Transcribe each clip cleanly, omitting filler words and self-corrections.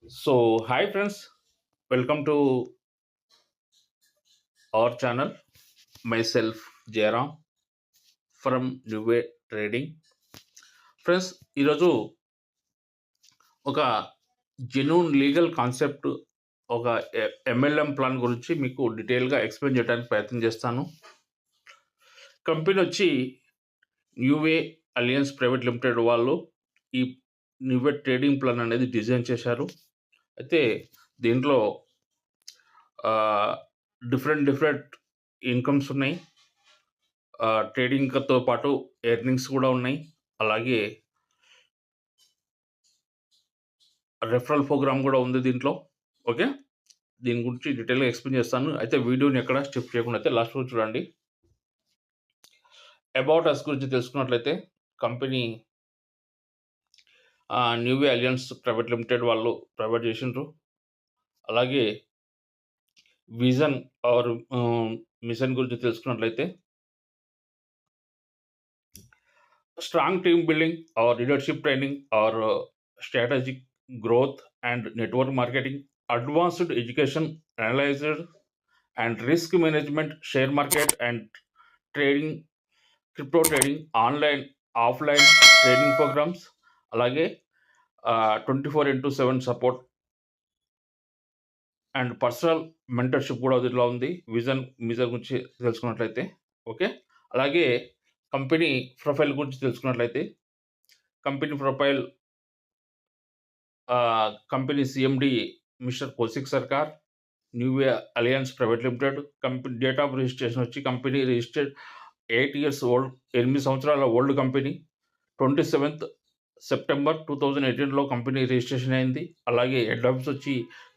Hi friends, welcome to our channel. Myself, Jairam from New Way Trading. Friends, ఈరోజు ఒక genuine legal concept, ఒక MLM plan గురించి మీకు డీటెయిల్గా ఎక్స్ప్లెయిన్ చేయడానికి ప్రయత్నం చేస్తాను. కంపెనీ వచ్చి న్యూవే అలియన్స్ ప్రైవేట్ లిమిటెడ్ వాళ్ళు ఈ న్యూవే ట్రేడింగ్ ప్లాన్ అనేది డిజైన్ చేశారు. అయితే దీంట్లో డిఫరెంట్ ఇన్కమ్స్ ఉన్నాయి. ట్రేడింగ్‌తో పాటు ఎర్నింగ్స్ కూడా ఉన్నాయి. అలాగే రెఫరల్ ప్రోగ్రామ్ కూడా ఉంది దీంట్లో. ఓకే. దీని గురించి డీటెయిల్‌గా ఎక్స్‌ప్లెయిన్ చేస్తాను. అయితే వీడియోని ఎక్కడ స్కిప్ చేయకుండా అయితే లాస్ట్ వరకు చూడండి. అబౌట్ అస్ గురించి తెలుసుకున్నట్లయితే company Newway Alliance Private Limited వాళ్ళు ప్రొవైడ్ చేసిండ్రు. అలాగే విజన్ ఆర్ మిషన్ గురించి తెలుసుకున్నట్లయితే strong team building or leadership training or strategic growth and network marketing, advanced education, analyzer and risk management, share market and trading, crypto trading, online, offline trading programs, అలాగే 24/7 support and personal mentorship కూడా దీంట్లో ఉంది. Mission గురించి తెలుసుకున్నట్లయితే okay. అలాగే company profile గురించి తెలుసుకున్నట్లయితే company profile company CMD mister Kaushik Sarkar, Newway Alliance Private Limited. Company date of registration వచ్చి కంపెనీ రిజిస్టర్డ్ 8 years ఓల్డ్, 8 సంవత్సరాల ఓల్డ్ కంపెనీ. 27th సెప్టెంబర్ 2018లో కంపెనీ రిజిస్ట్రేషన్ అయింది. అలాగే హెడ్ ఆఫీస్ వచ్చి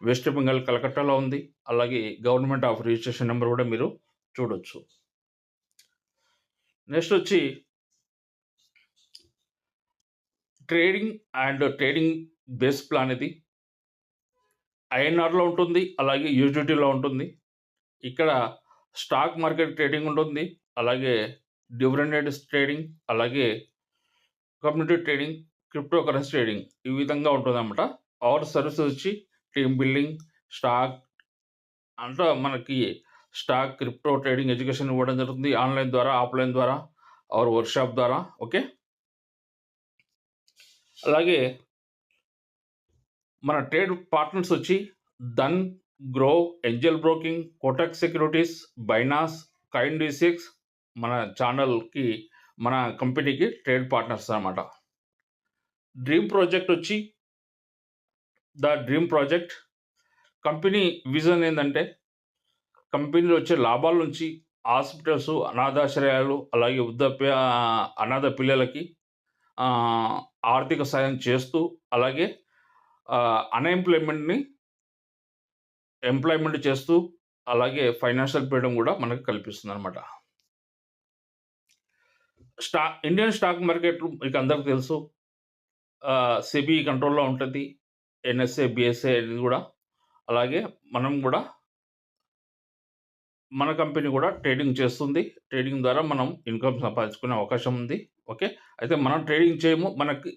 వెస్ట్ బెంగాల్ కలకట్టాలో ఉంది. అలాగే గవర్నమెంట్ ఆఫ్ రిజిస్ట్రేషన్ నెంబర్ కూడా మీరు చూడొచ్చు. నెక్స్ట్ వచ్చి ట్రేడింగ్ బేస్ ప్లాన్ ఇది ఐఎన్ఆర్లో ఉంటుంది, అలాగే యూజిటీలో ఉంటుంది. ఇక్కడ స్టాక్ మార్కెట్ ట్రేడింగ్ ఉంటుంది, అలాగే డివిడెండ్ ట్రేడింగ్, అలాగే community trading, crypto currency trading ఈ విధంగా ఉంటుందన్నమాట. అవర్ సర్వీస్ వచ్చి టీమ్ బిల్డింగ్, స్టాక్ అంటే మనకి స్టాక్ క్రిప్టో ట్రేడింగ్ ఎడ్యుకేషన్ ఇవ్వడం జరుగుతుంది ఆన్లైన్ ద్వారా, ఆఫ్లైన్ ద్వారా, అవర్ వర్క్షాప్ ద్వారా. ఓకే. అలాగే మన ట్రేడ్ పార్ట్నర్స్ వచ్చి Dhan, Groww, Angel broking, Kotak securities, Binance, కైండ్-D6 మన ఛానల్కి, మన కంపెనీకి ట్రేడ్ పార్ట్నర్స్ అన్నమాట. డ్రీమ్ ప్రాజెక్ట్ వచ్చి the dream project company vision ఏంటంటే కంపెనీలో వచ్చే లాభాల నుంచి హాస్పిటల్స్, అనాథాశ్రయాలు, అలాగే వృద్ధాప్య అనాథ పిల్లలకి ఆర్థిక సాయం చేస్తూ, అలాగే ఎంప్లాయ్మెంట్ చేస్తూ, అలాగే ఫైనాన్షియల్ ఫ్రీడమ్ కూడా మనకు కల్పిస్తుంది అనమాట. ఇండియన్ స్టాక్ మార్కెట్ మీకు అందరికి తెలుసు, సెబీ కంట్రోల్లో ఉంటుంది. ఎన్ఎస్ఏ, బిఎస్ఏ అనేది కూడా. అలాగే మన కంపెనీ కూడా ట్రేడింగ్ చేస్తుంది. ట్రేడింగ్ ద్వారా మనం ఇన్కమ్ సంపాదించుకునే అవకాశం ఉంది. ఓకే. అయితే మనం ట్రేడింగ్ చేయము, మనకు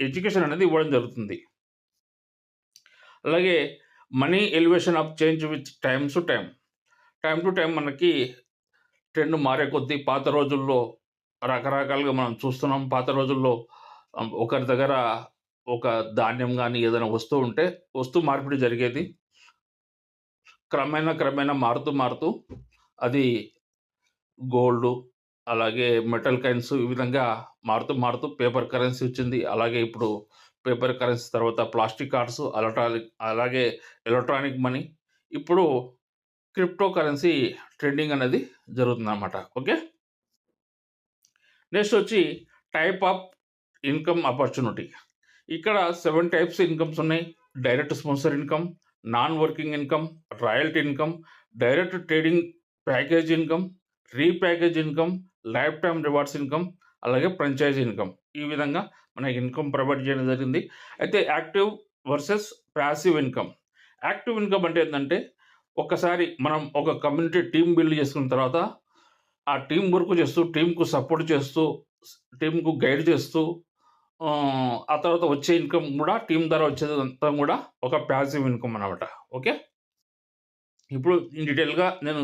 ఎడ్యుకేషన్ అనేది ఇవ్వడం జరుగుతుంది. అలాగే money elevation of change with time to time మనకి ట్రెండ్ మారే కొద్దీ పాత రోజుల్లో రకరకాలుగా మనం చూస్తున్నాం. పాత రోజుల్లో ఒకరి దగ్గర ఒక ధాన్యం కానీ ఏదైనా వస్తువు ఉంటే వస్తు మార్పిడి జరిగేది. క్రమేణా మారుతూ అది గోల్డు, అలాగే మెటల్ కాయిన్స్ ఈ విధంగా మారుతూ పేపర్ కరెన్సీ వచ్చింది. అలాగే ఇప్పుడు పేపర్ కరెన్సీ తర్వాత ప్లాస్టిక్ కార్డ్స్, అలాగే ఎలక్ట్రానిక్ మనీ. ఇప్పుడు క్రిప్టో కరెన్సీ ట్రెండింగ్ అనేది జరుగుతుందన్నమాట. ఓకే. నెక్స్ట్ వచ్చి టైప్ ఆఫ్ ఇన్కమ్ ఆపర్చునిటీ. ఇక్కడ 7 టైప్స్ ఇన్కమ్స్ ఉన్నాయి. Direct sponsor income, non working income, royalty income, direct trading package income, repackage income, life time rewards income, అలాగే franchise income. ఈ విధంగా మనకి income provide చేయడం జరిగింది. అయితే active versus passive income. Active income అంటే ఏంటంటే ఒక్కసారి మనం ఒక కమ్యూనిటీ టీమ్ బిల్డ్ చేసుకున్న తర్వాత ఆ టీం వర్క్ చేస్తూ, టీంకు సపోర్ట్ చేస్తూ, టీంకు గైడ్ చేస్తూ ఆ తర్వాత వచ్చే ఇన్కమ్ కూడా టీమ్ ద్వారా వచ్చేదంతా కూడా ఒక ప్యాసివ్ ఇన్కమ్ అనమాట. ఓకే. ఇప్పుడు ఇన్ డీటెయిల్‌గా నేను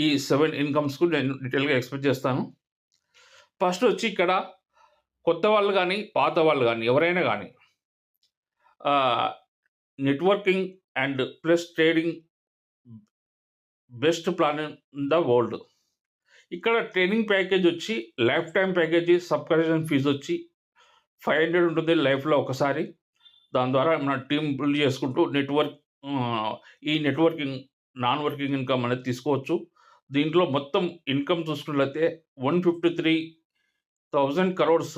ఈ 7 ఇన్కమ్స్‌కు నేను డీటెయిల్‌గా ఎక్స్‌ప్లెయిన్ చేస్తాను. ఫస్ట్ వచ్చి ఇక్కడ కొత్త వాళ్ళు గానీ, పాత వాళ్ళు గానీ, ఎవరైనా గానీ networking and plus trading best plan in the world. ఇక్కడ ట్రైనింగ్ ప్యాకేజ్ వచ్చి life time package subscription fee వచ్చి 500 ఉంటుంది లైఫ్‌లో ఒకసారి. దాని ద్వారా మన టీమ్ బిల్డ్ చేసుకుంటూ ఈ నెట్వర్కింగ్, నాన్ వర్కింగ్ ఇన్కమ్ అనేది తీసుకోవచ్చు. దీంట్లో మొత్తం ఇన్కమ్ చూసుకున్నట్లయితే 153,000 crores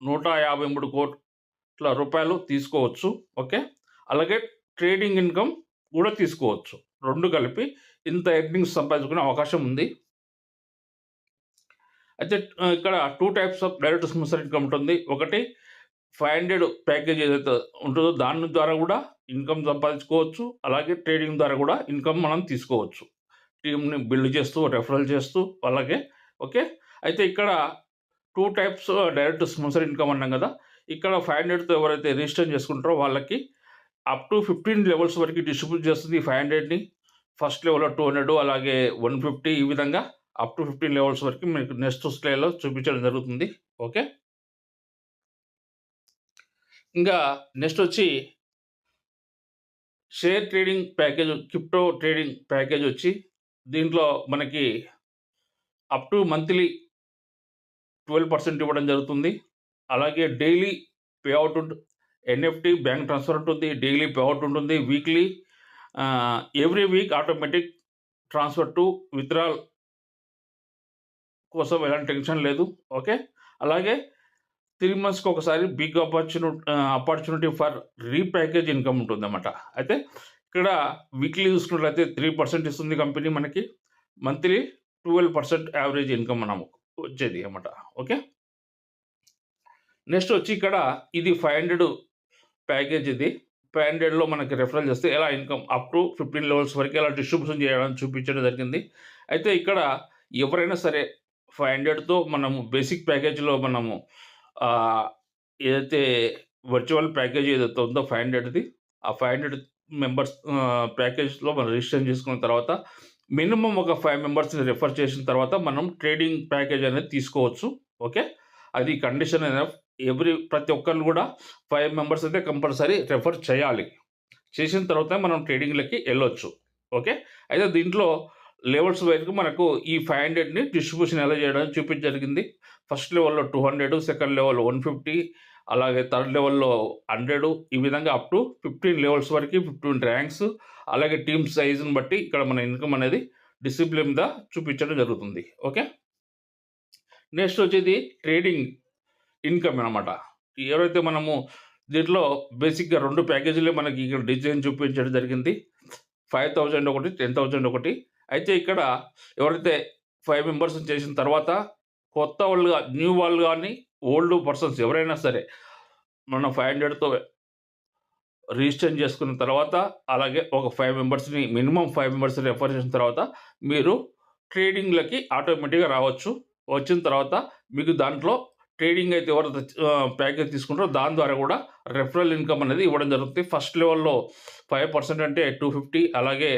153 రూపాయలు తీసుకోవచ్చు. ఓకే. అలాగే ట్రేడింగ్ ఇన్కమ్ కూడా తీసుకోవచ్చు. 2 కలిపి ఇంత ఎర్నింగ్స్ సంపాదించుకునే అవకాశం ఉంది. అయితే ఇక్కడ 2 types of direct sponsor income ఉంటుంది. ఒకటి 500 ప్యాకేజ్ ఏదైతే ఉంటుందో దాని ద్వారా కూడా ఇన్కమ్ సంపాదించుకోవచ్చు. అలాగే ట్రేడింగ్ ద్వారా కూడా ఇన్కమ్ మనం తీసుకోవచ్చు. టీమ్‌ని బిల్డ్ చేస్తూ, రెఫరల్ చేస్తూ అలాగే. ఓకే. అయితే ఇక్కడ 2 టైప్స్ డైరెక్ట్ స్పాన్సర్ ఇన్కమ్ అన్నాం కదా! ఇక్కడ 500తో ఎవరైతే రిజిస్టర్ చేసుకుంటారో వాళ్ళకి అప్ టు 15 లెవెల్స్ వరకు డిస్ట్రిబ్యూట్ చేస్తుంది ఈ 500ని. ఫస్ట్ లెవెల్‌లో 200 అలాగే 150 ఈ విధంగా అప్ టు 15 లెవెల్స్ వరకు మీకు నెక్స్ట్ స్లైడ్‌లో చూపించడం జరుగుతుంది. ఓకే. ఇంకా నెక్స్ట్ వచ్చి share trading package, crypto trading package వచ్చి దీంట్లో మనకి అప్ టు మంత్లీ 12% ఇవ్వడం జరుగుతుంది. అలాగే daily pay out NFT bank transfer ఉంటుంది. డైలీ పే అవుట్ ఉంటుంది. Weekly every week automatic transfer to withdrawal కోసం ఎలాంటి టెన్షన్ లేదు. ఓకే. అలాగే 3 మంత్స్‌కి ఒకసారి big opportunity for repackage income ఉంటుందన్నమాట. అయితే ఇక్కడ వీక్లీ చూసుకున్నట్లయితే 3% ఇస్తుంది కంపెనీ మనకి. మంత్లీ 12% యావరేజ్ ఇన్కమ్ మనము వచ్చేది అన్నమాట. ఓకే. నెక్స్ట్ వచ్చి ఇక్కడ ఇది 500 ప్యాకేజ్ ఇది. 500లో మనకి రెఫరల్ చేస్తే ఎలా ఇన్కమ్ అప్ టు 15 లెవెల్స్ వరకు ఎలా డిస్ట్రిబ్యూషన్ చేయడం చూపించడం జరిగింది. అయితే ఇక్కడ ఎవరైనా సరే 500తో మనము బేసిక్ ప్యాకేజ్‌లో మనము ఏదైతే వర్చువల్ ప్యాకేజ్ ఏదైతే ఉందో 500ది ఆ 500 మెంబర్స్ ప్యాకేజ్‌లో మనం రిజిస్ట్రేషన్ చేసుకున్న తర్వాత మినిమమ్ ఒక 5 మెంబర్స్‌ని రిఫర్ చేసిన తర్వాత మనం ట్రేడింగ్ ప్యాకేజ్ అనేది తీసుకోవచ్చు. ఓకే. అది కండిషన్ ఎనఫ్. ప్రతి ఒక్కళ్ళు కూడా 5 మెంబర్స్ అయితే కంపల్సరీ రెఫర్ చేయాలి. చేసిన తర్వాత మనం ట్రేడింగ్‌లకి ఎళ్ళొచ్చు. ఓకే. అయితే దీంట్లో లెవెల్స్ వైస్‌గా మనకు ఈ 500ని డిస్ట్రిబ్యూషన్ ఎలా చేయడం చూపించడం జరిగింది. ఫస్ట్ లెవెల్‌లో 200, సెకండ్ లెవెల్‌లో 150 అలాగే థర్డ్ లెవెల్‌లో 100 ఈ విధంగా అప్ టు 15 లెవెల్స్ వరకు 15 ర్యాంక్స్ అలాగే టీమ్ సైజ్‌ని బట్టి ఇక్కడ మన ఇన్కమ్ అనేది డిసిప్లిన్ మీద చూపించడం జరుగుతుంది. ఓకే. నెక్స్ట్ వచ్చేది ట్రేడింగ్ ఇన్కమ్ అనమాట. ఎవరైతే మనము దీంట్లో బేసిక్‌గా 2 ప్యాకేజీలే మనకి ఇక్కడ డిజైన్ చూపించడం జరిగింది. 5,000 ఒకటి, 10,000 ఒకటి. అయితే ఇక్కడ ఎవరైతే 5 మెంబర్స్ చేసిన తర్వాత కొత్త వాళ్ళు న్యూ వాళ్ళు గానీ, ఓల్డ్ పర్సన్స్ ఎవరైనా సరే మనం 500తో రిజిస్టర్ చేసుకున్న తర్వాత అలాగే ఒక 5 మెంబర్స్‌ని మినిమమ్ 5 మెంబర్స్‌ని రెఫర్ చేసిన తర్వాత మీరు ట్రేడింగ్‌లకి ఆటోమేటిక్‌గా రావచ్చు. వచ్చిన తర్వాత మీకు దాంట్లో ట్రేడింగ్ అయితే ఎవరైతే ప్యాకేజ్ తీసుకుంటారో దాని ద్వారా కూడా రెఫరల్ ఇన్కమ్ అనేది ఇవ్వడం జరుగుతుంది. ఫస్ట్ లెవెల్‌లో 5% అంటే 250 అలాగే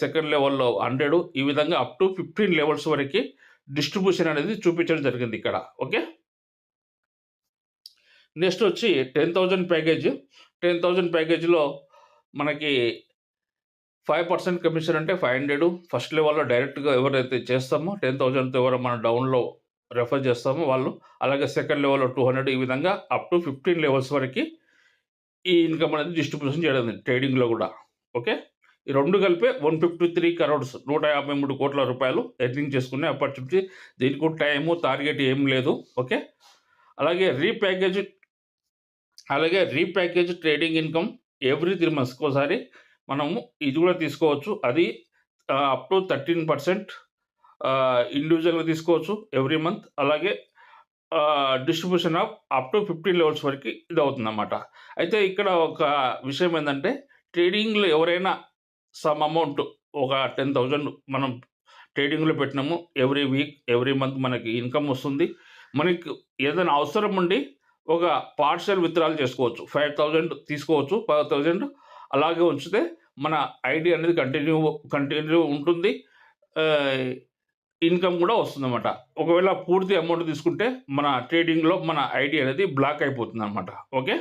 సెకండ్ లెవెల్‌లో 100 ఈ విధంగా అప్ టు 15 లెవెల్స్ వరకి డిస్ట్రిబ్యూషన్ అనేది చూపించడం జరిగింది ఇక్కడ. ఓకే. నెక్స్ట్ వచ్చి 10,000 ప్యాకేజ్. 10,000 ప్యాకేజ్‌లో మనకి 5% కమిషన్ అంటే 500 ఫస్ట్ లెవెల్‌లో డైరెక్ట్‌గా ఎవరైతే చేస్తామో 10,000తో ఎవరు మన డౌన్‌లో రెఫర్ చేస్తామో వాళ్ళు. అలాగే సెకండ్ లెవెల్‌లో 200 ఈ విధంగా అప్ టు 15 లెవెల్స్ వరకి ఈ ఇన్కమ్ అనేది డిస్ట్రిబ్యూషన్ చేయడం ట్రేడింగ్‌లో కూడా. ఓకే. ఈ 2 కలిపే 153 crores 153 కోట్ల రూపాయలు ఎర్నింగ్ చేసుకునే ఆపర్చునిటీ. దీనికి టైము, టార్గెట్ ఏం లేదు. ఓకే. అలాగే రీప్యాకేజ్ ట్రేడింగ్ ఇన్కమ్ ఎవ్రీ 3 మంత్స్‌కి ఒకసారి మనము ఇది కూడా తీసుకోవచ్చు. అది అప్ టు 13% ఇండివిజువల్‌గా తీసుకోవచ్చు ఎవ్రీ మంత్. అలాగే distribution of up to 15 levels వరకు ఇదవుతుందన్నమాట. అయితే ఇక్కడ ఒక విషయం ఏందంటే ట్రేడింగ్‌లో ఎవరైనా సమ్ అమౌంట్ ఒక 10,000 మనం ట్రేడింగ్‌లో పెట్టినాము. ఎవ్రీ వీక్, ఎవ్రీ మంత్ మనకి ఇన్కమ్ వస్తుంది. మనకు ఏదైనా అవసరం ఉండి ఒక పార్షియల్ విత్‌డ్రాల్ చేసుకోవచ్చు. 5,000 తీసుకోవచ్చు. 5,000 అలాగే ఉంచితే మన ఐడీ అనేది కంటిన్యూ ఉంటుంది. ఆహ్, ఇన్‌కమ్ గూడా వస్తుందన్నమాట. ఒకవేళ పూర్తి అమౌంట్ తీసుకుంటే మన ట్రేడింగ్‌లో మన ఐడీ అనేది బ్లాక్ అయిపోతుందన్నమాట. ఓకే.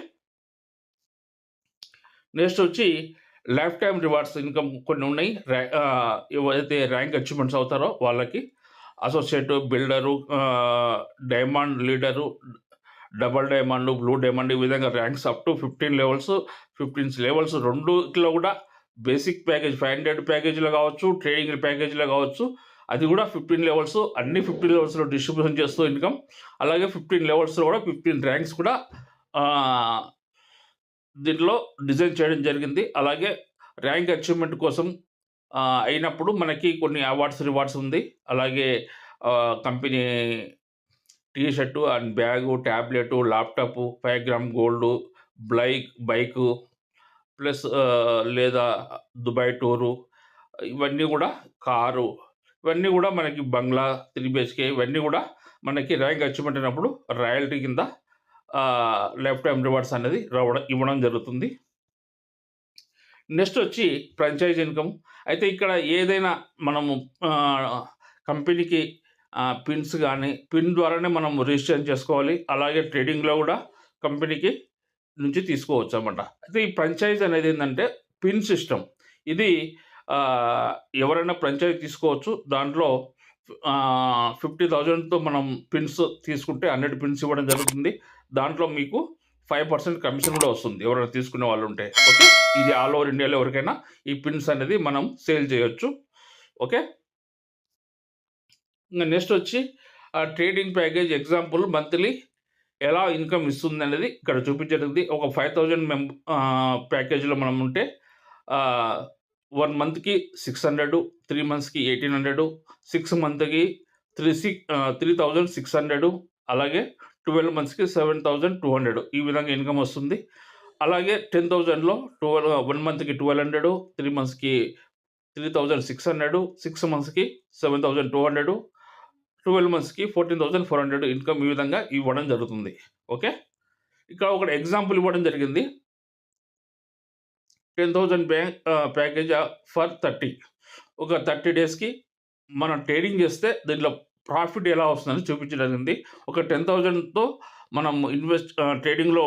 నెక్స్ట్ వచ్చి లైఫ్ టైమ్ రివార్డ్స్ ఇన్‌కమ్ కొన్ని ఉన్నాయి. ఎవరైతే ర్యాంక్ అచీవ్‌మెంట్స్ అవుతారో వాళ్ళకి associate, builder, diamond leader, double diamond, blue diamond ఈ విధంగా ర్యాంక్స్ అప్ టు 15 లెవెల్స్ రెండిట్లో కూడా బేసిక్ ప్యాకేజ్ 500 ప్యాకేజ్‌లో కావచ్చు, ట్రేడింగ్ ప్యాకేజ్‌లో కావచ్చు. అది కూడా 15 లెవెల్స్ అన్ని 15 లెవెల్స్‌లో డిస్ట్రిబ్యూషన్ చేస్తూ ఇన్‌కమ్. అలాగే 15 లెవెల్స్‌లో కూడా 15 ర్యాంక్స్ కూడా ఆహ్, దీంట్లో డిజైన్ చేయడం జరిగింది. అలాగే ర్యాంక్ అచీవ్‌మెంట్ కోసం అయినప్పుడు మనకి కొన్ని అవార్డ్స్, రివార్డ్స్ ఉంది. అలాగే company T shirt and bag, tablet, laptop, 5 gram gold, bike plus లేదా దుబాయ్ టూరు ఇవన్నీ గూడా కారు, ఇవన్నీ గూడా మనకి బంగ్లా, 3 బీహెచ్‌కే ఇవన్నీ గూడా మనకి ర్యాంక్ అచీవ్‌మెంట్ అయినప్పుడు రాయల్టీ కింద లైఫ్ టైమ్ రివార్డ్స్ అనేది ఇవ్వడం జరుగుతుంది. నెక్స్ట్ వచ్చి ఫ్రాంచైజ్ ఇన్‌కమ్. అయితే ఇక్కడ ఏదైనా మనము కంపెనీకి పిన్స్ గానీ, పిన్ ద్వారానే మనం రిజిస్ట్రేషన్ చేసుకోవాలి. అలాగే ట్రేడింగ్‌లో గూడా కంపెనీకి నుంచి తీసుకోవచ్చనమాట. అయితే ఈ ఫ్రాంచైజ్ అనేది ఏందంటే పిన్ సిస్టమ్. ఇది ఎవరైనా ఫ్రాంచైజ్ తీసుకోవచ్చు. దాంట్లో 50,000తో మనం పిన్స్ తీసుకుంటే 100 పిన్స్ ఇవ్వడం జరుగుతుంది. దాంట్లో మీకు 5% కమిషన్ గూడా వస్తుంది. ఎవరైనా తీసుకునే వాళ్ళుంటే. ఓకే. ఇది ఆల్ ఓవర్ ఇండియాలో ఎవరికైనా ఈ పిన్స్ అనేది మనం సేల్ చేయొచ్చు. ఓకే. ఇంగ నెక్స్ట్ వచ్చి ట్రేడింగ్ ప్యాకేజ్ ఎగ్జాంపుల్ మంత్లీ ఎలా ఇన్‌కమ్ ఇస్తుందనేది ఇక్కడ చూపించబడింది. ఒక 5,000 ప్యాకేజ్‌లో మనం ఉంటే 1 మంత్‌కి 600, 3 మంత్స్‌కి 1,800, 6 మంత్‌కి 3,600 అలాగే 12 మంత్స్‌కి 7,200 ఈ విధంగా ఇన్‌కమ్ వస్తుంది. అలాగే 10,000లో 1 మంత్‌కి 1,200, 3 మంత్స్‌కి 3,600, 6 మంత్స్‌కి 7,200, 12 మంత్స్‌కి 14,400 ఇన్‌కమ్ ఈ విధంగా ఇవ్వడం జరుగుతుంది. ఓకే. ఇక్కడ ఒక ఎగ్జాంపుల్ ఇవ్వడం జరిగింది. 10,000 ప్యాకేజ్ ఫర్ 30 ఒక 30 డేస్‌కి మనం ట్రేడింగ్ చేస్తే దీంట్లో ప్రాఫిట్ ఎలా వస్తుందని చూపించడం జరిగింది. ఒక 10,000తో మనం ట్రేడింగ్‌లో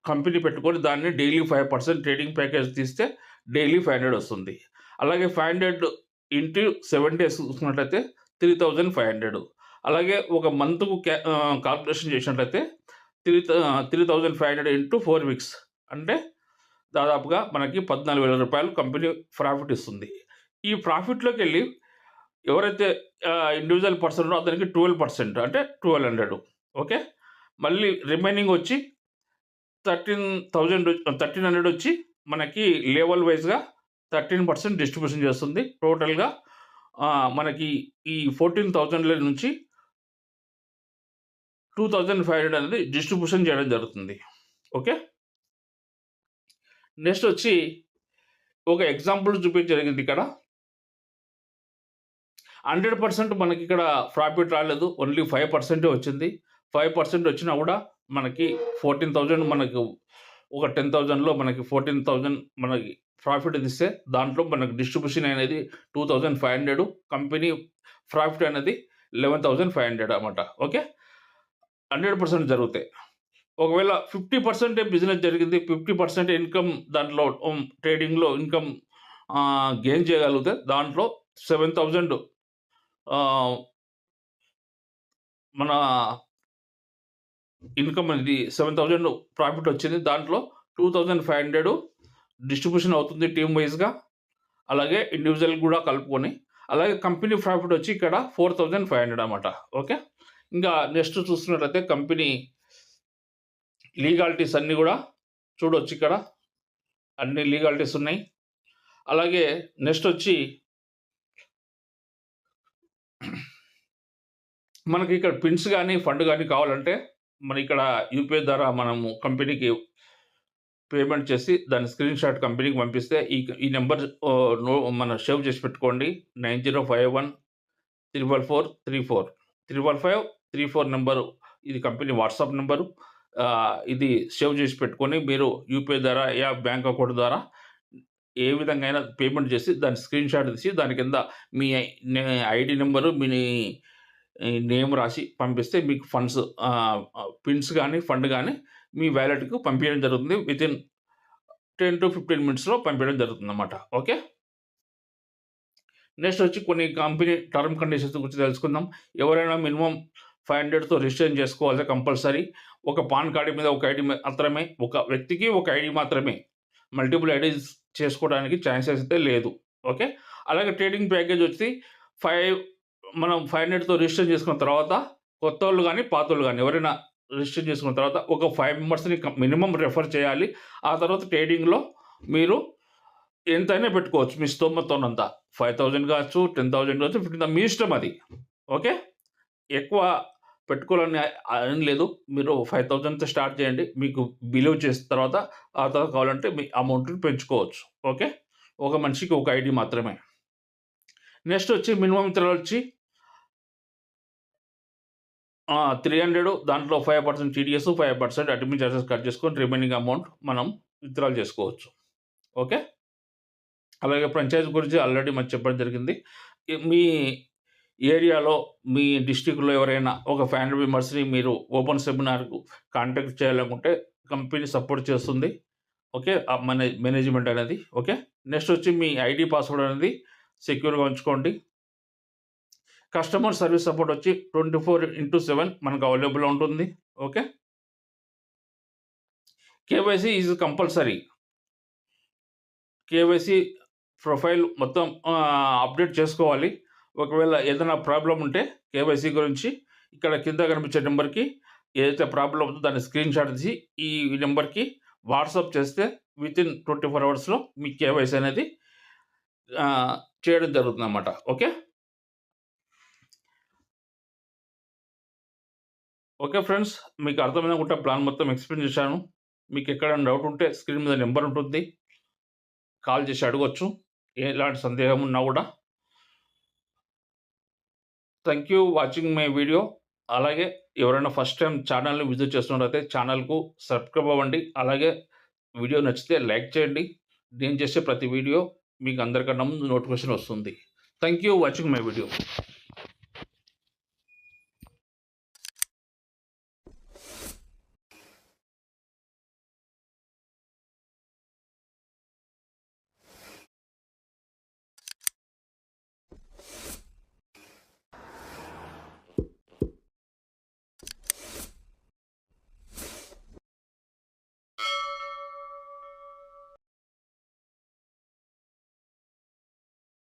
కంపెనీ పెట్టుకొని దాన్ని డైలీ 5% ట్రేడింగ్ ప్యాకేజ్ తీస్తే డైలీ 500 వస్తుంది. అలాగే 500 ఇంటూ 7 డేస్ చూసుకున్నట్లయితే 3,500 అలాగే ఒక మంత్‌కు కాలిక్యులేషన్ చేసినట్లయితే 3,500 ఇంటూ 4 వీక్స్ అంటే దాదాపుగా మనకి రూ. 14,000 కంపెనీ ప్రాఫిట్ ఇస్తుంది. ఈ ప్రాఫిట్‌లోకెళ్ళి ఎవరైతే ఇండివిడ్యువల్ పర్సన్ ఉన్నారో అతనికి 12% అంటే 1,200 ఓకే. మళ్ళీ రిమైనింగ్ వచ్చి 1,300 వచ్చి మనకి లెవెల్ వైస్‌గా 13% డిస్ట్రిబ్యూషన్ చేస్తుంది. టోటల్‌గా మనకి ఈ 14,000 నుంచి 2,500 అనేది డిస్ట్రిబ్యూషన్ చేయడం జరుగుతుంది. ఓకే. నెక్స్ట్ వచ్చి ఒక ఎగ్జాంపుల్ చూపించడం జరిగింది ఇక్కడ. 100% మనకిక్కడ ప్రాఫిట్ రాలేదు. ఓన్లీ 5% వచ్చింది. 5% వచ్చినా కూడా మనకి 14,000 మనకు ఒక 10,000లో మనకి 14,000 మనకి ప్రాఫిట్ ఇస్తే దాంట్లో మనకు డిస్ట్రిబ్యూషన్ అనేది 2,500 కంపెనీ ప్రాఫిట్ అనేది 11,500 అన్నమాట. ఓకే. 100% జరుగుతాయి. ఒకవేళ 50% బిజినెస్ జరిగింది. 50% ఇన్‌కమ్ దాంట్లో ట్రేడింగ్‌లో ఇన్‌కమ్ గెయిన్ చేయగలిగితే దాంట్లో 7,000 మన ఇన్‌కమ్ అనేది 7,000 ప్రాఫిట్ వచ్చింది. దాంట్లో 2,500 డిస్ట్రిబ్యూషన్ అవుతుంది టీమ్ వైస్‌గా. అలాగే ఇండివిడ్యువల్ కూడా కలుపుకొని. అలాగే కంపెనీ ప్రాఫిట్ వచ్చి ఇక్కడ 4,500 అన్నమాట. ఓకే. ఇంకా నెక్స్ట్ చూస్తున్నట్లయితే కంపెనీ లీగాలిటీస్ అన్నీ కూడా చూడొచ్చు ఇక్కడ. అన్ని లీగాలిటీస్ ఉన్నాయి. అలాగే నెక్స్ట్ వచ్చి మనకి ఇక్కడ పిన్స్ గానీ, ఫండ్ గానీ కావాలంటే మన ఇక్కడ యూపీఐ ద్వారా మనము కంపెనీకి పేమెంట్ చేసి దాని స్క్రీన్‌షాట్ కంపెనీకి పంపిస్తే ఈ నంబర్ మనం సేవ్ చేసి పెట్టుకోండి. 9051 444 34 355 34 నంబరు ఇది కంపెనీ వాట్సాప్ నంబరు. ఇది సేవ్ చేసి పెట్టుకొని మీరు యూపీఐ ద్వారా బ్యాంక్ అకౌంట్ ద్వారా ఏ విధంగా అయినా పేమెంట్ చేసి దాని స్క్రీన్‌షాట్ తీసి దాని కింద మీ ఐడీ నంబరు, మీ నేమ్ రాసి పంపిస్తే మీకు ఫండ్స్ పిన్స్ గానీ, ఫండ్ గానీ మీ వాలెట్‌కు పంపియడం జరుగుతుంది. వితిన్ 10-15 మినిట్స్‌లో పంపియడం జరుగుతుందన్నమాట. ఓకే. నెక్స్ట్ వచ్చి కొన్ని కంపెనీ టర్మ్ కండిషన్స్ గురించి తెలుసుకుందాం. ఎవరైనా మినిమమ్ 500తో రిజిస్ట్రేషన్ చేసుకోవాలి కంపల్సరీ. ఒక పాన్ కార్డ్ మీద ఒక ఐడీ మాత్రమే, ఒక వ్యక్తికి ఒక ఐడీ మాత్రమే. మల్టిపుల్ ఐడీస్ చేసుకోవడానికి ఛాన్సెస్ అయితే లేదు. ఓకే. అలాగే ట్రేడింగ్ ప్యాకేజ్ వచ్చి మనం 500తో రిజిస్టర్ చేసుకున్న తర్వాత కొత్తోళ్ళు గానీ, పాతోళ్ళు గానీ ఎవరైనా రిజిస్టర్ చేసుకున్న తర్వాత ఒక 5 మెంబర్స్‌ని మినిమమ్ రెఫర్ చేయాలి. ఆ తర్వాత ట్రేడింగ్‌లో మీరు ఎంతైనా పెట్టుకోవచ్చు మీ స్తోమతోనంత. 5,000 కావచ్చు, 10,000 కావచ్చు, 15,000 మీ ఇష్టం అది. ఓకే. ఎక్కువ పెట్టుకోవాలని ఏం లేదు. మీరు 5,000తో స్టార్ట్ చేయండి. మీకు బిలీవ్ చేసిన తర్వాత ఆ తర్వాత కావాలంటే మీ అమౌంట్‌ని పెంచుకోవచ్చు. ఓకే. ఒక మనిషికి ఒక ఐడీ మాత్రమే. నెక్స్ట్ వచ్చి మినిమమ్ విత్‌డ్రాల్ వచ్చి 300 దాంట్లో 5% టీడీఎస్, 5% అడ్మిన్ చార్జెస్ కట్ చేసుకొని రిమైనింగ్ అమౌంట్ మనం విత్‌డ్రాల్ చేసుకోవచ్చు. ఓకే. అలాగే ఫ్రాంచైజ్ గురించి ఆల్రెడీ మనకు చెప్పడం జరిగింది. మీ ఏరియాలో, మీ డిస్ట్రిక్ట్‌లో ఎవరైనా ఒక 500 మెంబర్స్‌ని మీరు ఓపెన్ సెమినార్‌కు కాంటాక్ట్ చేయాలనుకుంటే కంపెనీ సపోర్ట్ చేస్తుంది. ఓకే. మేనేజ్మెంట్ అనేది. ఓకే. నెక్స్ట్ వచ్చి మీ ఐడీ పాస్వర్డ్ అనేది సెక్యూర్‌గా ఉంచుకోండి. కస్టమర్ సర్వీస్ సపోర్ట్ వచ్చి 24/7 మనకు అవైలబుల్‌లో ఉంటుంది. Okay. KYC is compulsory. KYC profile మొత్తం అప్డేట్ చేసుకోవాలి. ఒకవేళ ఏదైనా ప్రాబ్లమ్ ఉంటే కేవైసీ గురించి ఇక్కడ కింద కనిపించే నెంబర్‌కి ఏదైతే ప్రాబ్లమ్ ఉందో దాన్ని స్క్రీన్‌షాట్ తీసి ఈ నెంబర్‌కి వాట్సాప్ చేస్తే వితిన్ 24 అవర్స్‌లో మీ కేవైసీ అనేది చేయడం జరుగుతుందన్నమాట. ఓకే. Okay friends. మీకు అర్థమైందనుకుంటా ప్లాన్ మొత్తం ఎక్స్‌ప్లెయిన్ చేశాను. మీకు ఎక్కడైనా డౌట్ ఉంటే స్క్రీన్ మీద నెంబర్ ఉంటుంది. కాల్ చేసి అడగొచ్చు. ఎలాంటి సందేహం ఉన్నా కూడా. Thank you watching my video. అలాగే ఎవరైనా ఫస్ట్ టైమ్ ఛానల్‌ని విజిట్ చేస్తున్నట్లయితే ఛానల్‌కు సబ్స్క్రైబ్ అవ్వండి. అలాగే వీడియో నచ్చితే లైక్ చేయండి. నేను చేసే ప్రతి వీడియో మీకు అందరికన్నా ముందు నోటిఫికేషన్ వస్తుంది. Thank you watching my video.